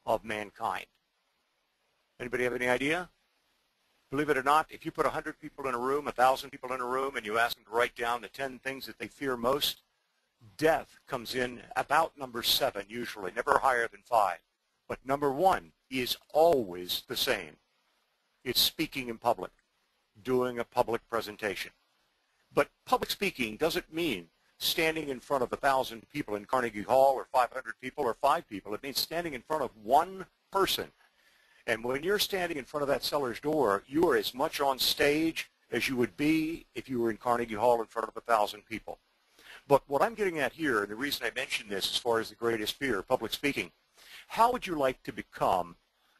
of mankind. Anybody have any idea? Believe it or not, if you put 100 people in a room, 1,000 people in a room, and you ask them to write down the 10 things that they fear most, death comes in about number 7 usually, never higher than 5. But number 1 is always the same. It's speaking in public, doing a public presentation. But public speaking doesn't mean standing in front of 1,000 people in Carnegie Hall or 500 people or 5 people. It means standing in front of one person. And when you're standing in front of that cellar's door, you are as much on stage as you would be if you were in Carnegie Hall in front of 1,000 people. But what I'm getting at here, and the reason I mention this as far as the greatest fear, public speaking, how would you like to become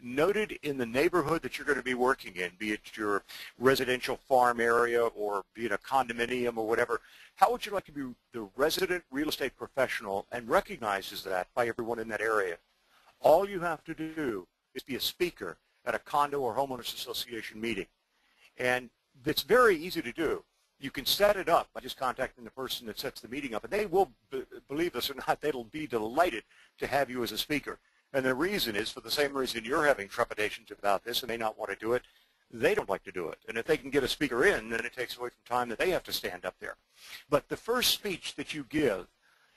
noted in the neighborhood that you're going to be working in, be it your residential farm area or be it a condominium or whatever? How would you like to be the resident real estate professional and recognizes that by everyone in that area? All you have to do is be a speaker at a condo or homeowners association meeting. And it's very easy to do. You can set it up by just contacting the person that sets the meeting up, and they will, believe this or not, they'll be delighted to have you as a speaker. And the reason is, for the same reason you're having trepidations about this and may not want to do it, they don't like to do it. And if they can get a speaker in, then it takes away from time that they have to stand up there. But the first speech that you give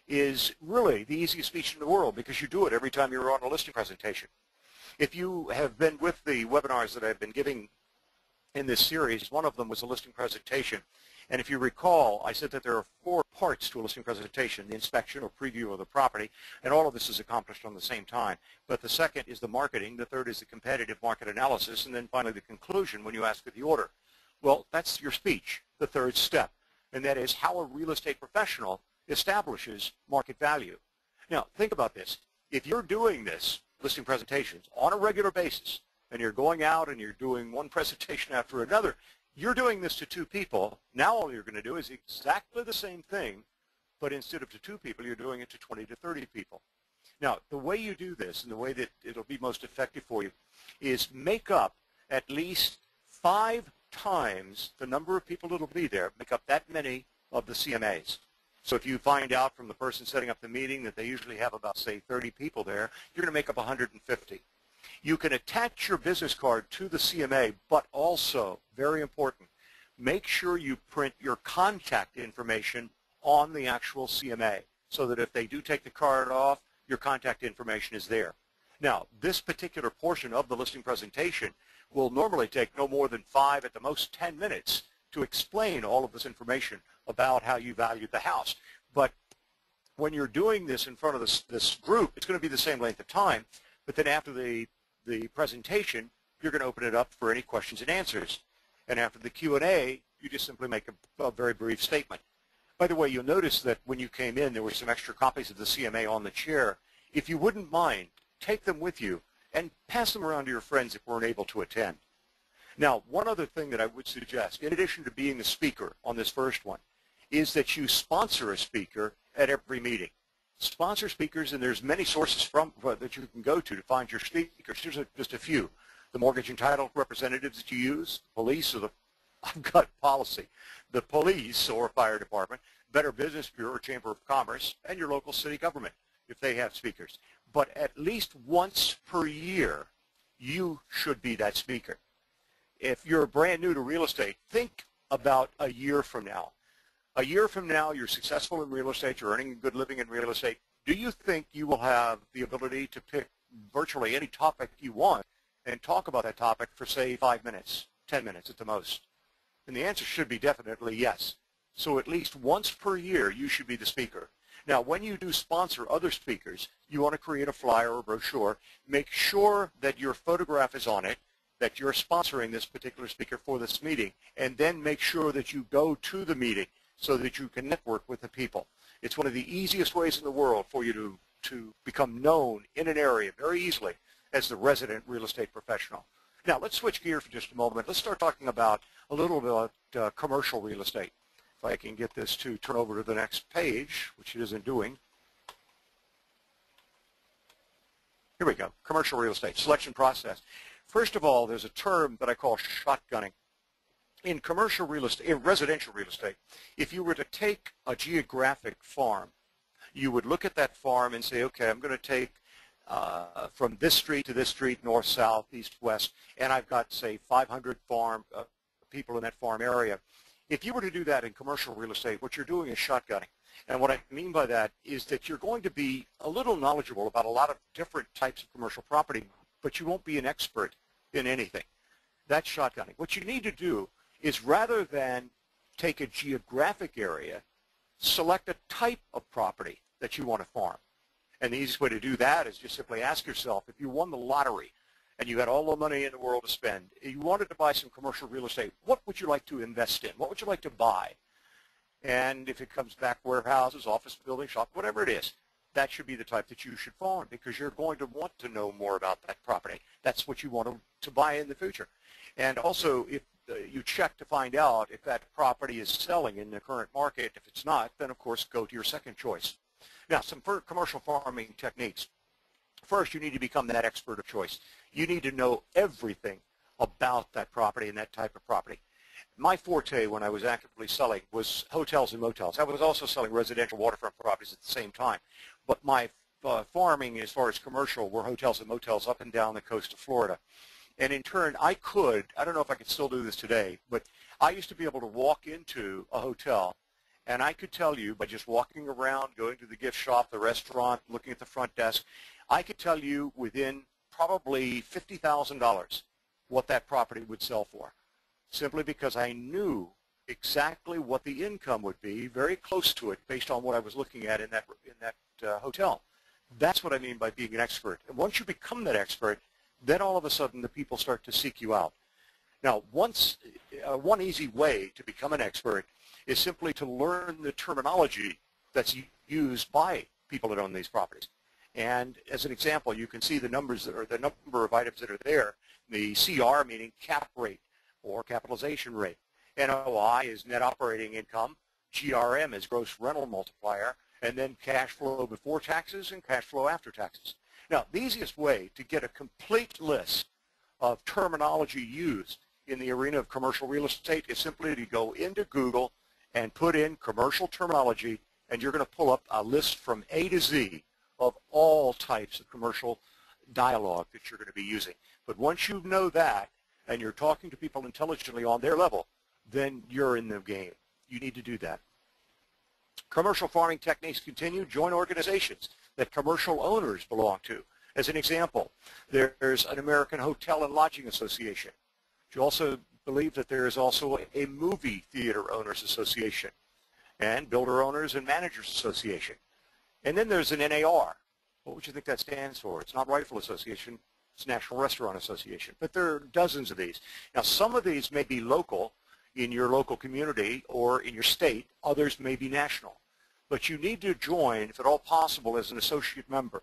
is really the easiest speech in the world because you do it every time you're on a listing presentation. If you have been with the webinars that I've been giving in this series, one of them was a listing presentation. And if you recall, I said that there are 4 parts to a listing presentation: the inspection or preview of the property, and all of this is accomplished on the same time. But the second is the marketing, the third is the competitive market analysis, and then finally the conclusion when you ask for the order. Well, that's your speech, the third step, and that is how a real estate professional establishes market value. Now, think about this. If you're doing this, listing presentations, on a regular basis, and you're going out and you're doing one presentation after another, you're doing this to 2 people. Now all you're going to do is exactly the same thing, but instead of to 2 people, you're doing it to 20 to 30 people. Now, the way you do this and the way that it'll be most effective for you is make up at least 5 times the number of people that'll be there, make up that many of the CMAs. So if you find out from the person setting up the meeting that they usually have about, say, 30 people there, you're going to make up 150. You can attach your business card to the CMA, but also, very important, make sure you print your contact information on the actual CMA so that if they do take the card off, your contact information is there. Now, this particular portion of the listing presentation will normally take no more than 5, at the most 10 minutes to explain all of this information about how you valued the house. But when you're doing this in front of this group, it's going to be the same length of time, but then after the presentation, you're going to open it up for any questions and answers. And after the Q&A, you just simply make a very brief statement. By the way, you'll notice that when you came in, there were some extra copies of the CMA on the chair. If you wouldn't mind, take them with you and pass them around to your friends if weren't able to attend. Now, one other thing that I would suggest, in addition to being a speaker on this first one, is that you sponsor a speaker at every meeting. Sponsor speakers, and there's many sources that you can go to find your speakers. Here's just a few. The mortgage and title representatives that you use, the police or the I've got policy, the police or fire department, Better Business Bureau or Chamber of Commerce, and your local city government if they have speakers. But at least once per year, you should be that speaker. If you're brand new to real estate, think about a year from now. A year from now, you're successful in real estate, you're earning a good living in real estate. Do you think you will have the ability to pick virtually any topic you want and talk about that topic for, say, 5 minutes, 10 minutes at the most? And the answer should be definitely yes. So at least once per year, you should be the speaker. Now, when you do sponsor other speakers, you want to create a flyer or brochure. Make sure that your photograph is on it, that you're sponsoring this particular speaker for this meeting, and then make sure that you go to the meeting so that you can network with the people. It's one of the easiest ways in the world for you to become known in an area very easily as the resident real estate professional. Now, let's switch gears for just a moment. Let's start talking about a little bit about commercial real estate. If I can get this to turn over to the next page, which it isn't doing. Here we go, commercial real estate, selection process. First of all, there's a term that I call shotgunning. In commercial real estate, in residential real estate, if you were to take a geographic farm, you would look at that farm and say, okay, I'm going to take from this street to this street, north, south, east, west, and I've got, say, 500 people in that farm area. If you were to do that in commercial real estate, what you're doing is shotgunning. And what I mean by that is that you're going to be a little knowledgeable about a lot of different types of commercial property, but you won't be an expert in anything. That's shotgunning. What you need to do is, rather than take a geographic area, select a type of property that you want to farm. And the easiest way to do that is just simply ask yourself, if you won the lottery and you had all the money in the world to spend, you wanted to buy some commercial real estate, what would you like to invest in? What would you like to buy? And if it comes back warehouses, office buildings, shop, whatever it is, that should be the type that you should farm, because you're going to want to know more about that property. That's what you want to buy in the future. And also, if you check to find out if that property is selling in the current market. If it's not, then of course go to your second choice. Now, some commercial farming techniques. First, you need to become that expert of choice. You need to know everything about that property and that type of property. My forte when I was actively selling was hotels and motels. I was also selling residential waterfront properties at the same time. But my farming, as far as commercial, were hotels and motels up and down the coast of Florida. And in turn, I don't know if I could still do this today, but I used to be able to walk into a hotel, and I could tell you by just walking around, going to the gift shop, the restaurant, looking at the front desk, I could tell you within probably $50,000 what that property would sell for, simply because I knew exactly what the income would be, very close to it, based on what I was looking at in that hotel. That's what I mean by being an expert. And once you become that expert, then all of a sudden the people start to seek you out. Now, one easy way to become an expert is simply to learn the terminology that's used by people that own these properties. And as an example, you can see the numbers that are the number of items that are there. The CR meaning cap rate or capitalization rate. NOI is net operating income. GRM is gross rental multiplier. And then cash flow before taxes and cash flow after taxes. Now, the easiest way to get a complete list of terminology used in the arena of commercial real estate is simply to go into Google and put in commercial terminology, and you're going to pull up a list from A to Z of all types of commercial dialogue that you're going to be using. But once you know that and you're talking to people intelligently on their level, then you're in the game. You need to do that. Commercial farming techniques continue. Join organizations that commercial owners belong to. As an example, there's an American Hotel and Lodging Association. You also believe that there is also a movie theater owners association and builder owners and managers association. And then there's an NAR. What would you think that stands for? It's not Rifle Association, it's National Restaurant Association. But there are dozens of these. Now, some of these may be local in your local community or in your state. Others may be national. But you need to join, if at all possible, as an associate member.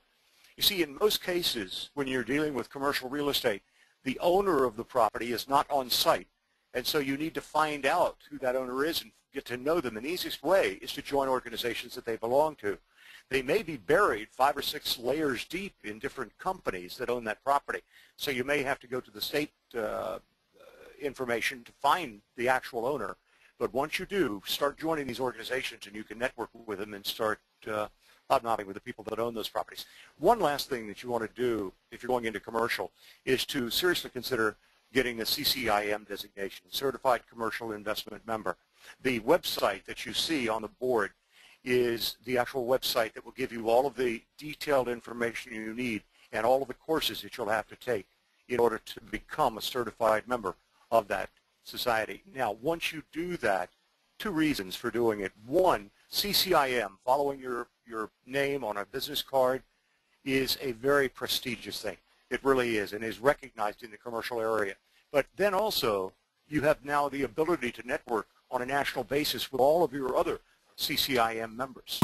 You see, in most cases, when you're dealing with commercial real estate, the owner of the property is not on site. And so you need to find out who that owner is and get to know them. And the easiest way is to join organizations that they belong to. They may be buried 5 or 6 layers deep in different companies that own that property. So you may have to go to the state information to find the actual owner. But once you do, start joining these organizations and you can network with them and start hobnobbing with the people that own those properties. One last thing that you want to do if you're going into commercial is to seriously consider getting the CCIM designation, Certified Commercial Investment Member. The website that you see on the board is the actual website that will give you all of the detailed information you need and all of the courses that you'll have to take in order to become a certified member of that society. Now, once you do that, 2 reasons for doing it. One, CCIM, following your name on a business card, is a very prestigious thing. It really is, and is recognized in the commercial area. But then also, you have now the ability to network on a national basis with all of your other CCIM members.